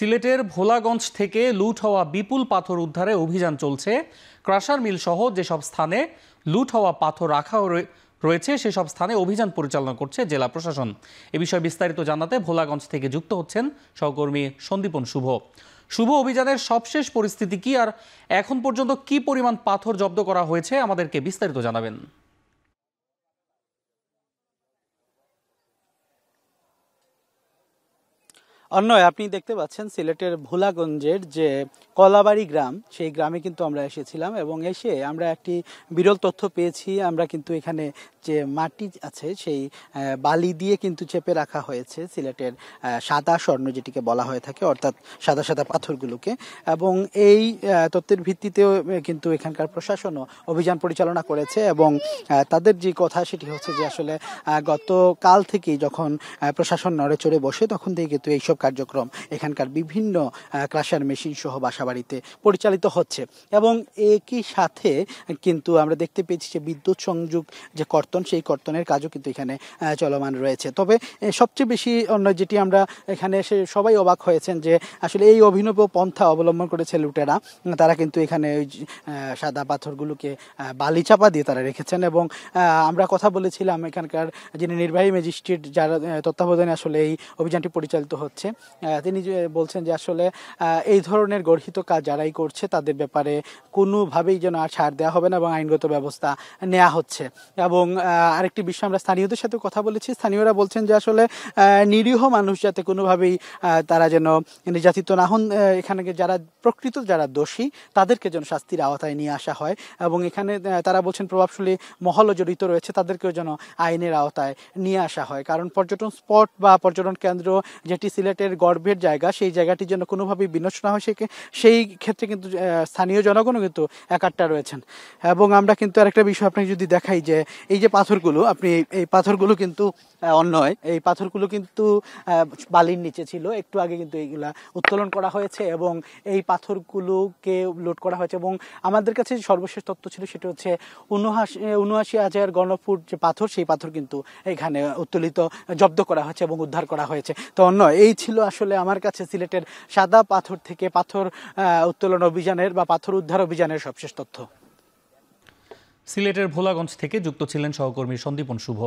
সিলেটের ভোলাগঞ্জ থেকে লুট হওয়া বিপুল পাথর উদ্ধারে অভিযান চলছে। ক্রাশার মিল সহ যেসব স্থানে লুট হওয়া পাথর রাখা রয়েছে সেসব স্থানে অভিযান পরিচালনা করছে জেলা প্রশাসন। এ বিষয়ে বিস্তারিত জানাতে ভোলাগঞ্জ থেকে যুক্ত হচ্ছেন সহকর্মী সন্দীপন শুভ। শুভ, অভিযানের সবশেষ পরিস্থিতি কি আর এখন পর্যন্ত কি পরিমাণ পাথর জব্দ করা হয়েছে আমাদেরকে বিস্তারিত জানাবেন। অন্যয় আপনি দেখতে পাচ্ছেন সিলেটের ভোলাগঞ্জের যে কলাবাড়ি গ্রাম, সেই গ্রামে কিন্তু আমরা এসেছিলাম এবং এসে আমরা একটি বিরল তথ্য পেয়েছি। আমরা কিন্তু এখানে যে মাটি আছে সেই বালি দিয়ে কিন্তু চেপে রাখা হয়েছে সিলেটের সাদা স্বর্ণ, যেটিকে বলা হয়ে থাকে, অর্থাৎ সাদা সাদা পাথরগুলোকে। এবং এই তথ্যের ভিত্তিতেও কিন্তু এখানকার প্রশাসনও অভিযান পরিচালনা করেছে এবং তাদের যে কথা সেটি হচ্ছে যে আসলে গতকাল থেকেই যখন প্রশাসন নড়ে চড়ে বসে তখন থেকে কিন্তু এইসব কার্যক্রম এখানকার বিভিন্ন ক্রাশার মেশিন সহ বাসাবাড়িতে পরিচালিত হচ্ছে। এবং একই সাথে কিন্তু আমরা দেখতে পেয়েছি যে বিদ্যুৎ সংযোগ যে কর্তন, সেই কর্তনের কাজও কিন্তু এখানে চলমান রয়েছে। তবে সবচেয়ে বেশি অন্য যেটি আমরা এখানে এসে সবাই অবাক হয়েছেন যে আসলে এই অভিনব পন্থা অবলম্বন করেছে লুটেরা। তারা কিন্তু এখানে ওই সাদা পাথরগুলোকে বালি চাপা দিয়ে তারা রেখেছেন এবং আমরা কথা বলেছিলাম এখানকার যিনি নির্বাহী ম্যাজিস্ট্রেট, যারা তত্ত্বাবধানে আসলে এই অভিযানটি পরিচালিত হচ্ছে, তিনি বলছেন যে আসলে এই ধরনের গর্হিত কাজ যারাই করছে তাদের ব্যাপারে কোনোভাবেই যেন আর ছাড় দেওয়া হবে না এবং আইনগত ব্যবস্থা নেওয়া হচ্ছে। এবং আরেকটি বিষয় আমরা স্থানীয়দের সাথে কথা বলেছি, স্থানীয়রা বলছেন যে আসলে নিরীহ মানুষ যাতে কোনোভাবেই তারা যেন নির্যাতিত না হন, এখানে যারা দোষী তাদেরকে যেন শাস্তির আওতায় নিয়ে আসা হয়। এবং এখানে তারা বলছেন প্রভাবশালী মহলও জড়িত রয়েছে, তাদেরকেও যেন আইনের আওতায় নিয়ে আসা হয়। কারণ পর্যটন স্পট বা পর্যটন কেন্দ্র যেটি সিলেটের গর্বের জায়গা, সেই জায়গাটি যেন কোনোভাবেই বিনষ্ট না হয় সেই ক্ষেত্রে কিন্তু স্থানীয় জনগণও কিন্তু একাট্টা রয়েছেন। এবং আমরা কিন্তু আরেকটা বিষয় আপনাকে যদি দেখাই যে এই যে পাথরগুলো, এই পাথরগুলো কিন্তু অন্যয়, এই পাথরগুলো কিন্তু বালির নিচে ছিল, একটু আগে কিন্তু এইগুলা উত্তোলন করা হয়েছে এবং এই পাথরগুলোকে লোড করা হয়েছে। এবং আমাদের কাছে সর্বশেষ তথ্য ছিল সেটা হচ্ছে ৭৯,০০০ ঘনফুট যে পাথর, সেই পাথর কিন্তু এখানে উত্তোলিত জব্দ করা হয়েছে এবং উদ্ধার করা হয়েছে। তো অন্য এই ছিল আসলে আমার কাছে সিলেটের সাদা পাথর থেকে পাথর উত্তোলন অভিযানের বা পাথর উদ্ধার অভিযানের সবশেষ তথ্য। সিলেটের ভোলাগঞ্জ থেকে যুক্ত ছিলেন সহকর্মী সন্দীপন শুভ।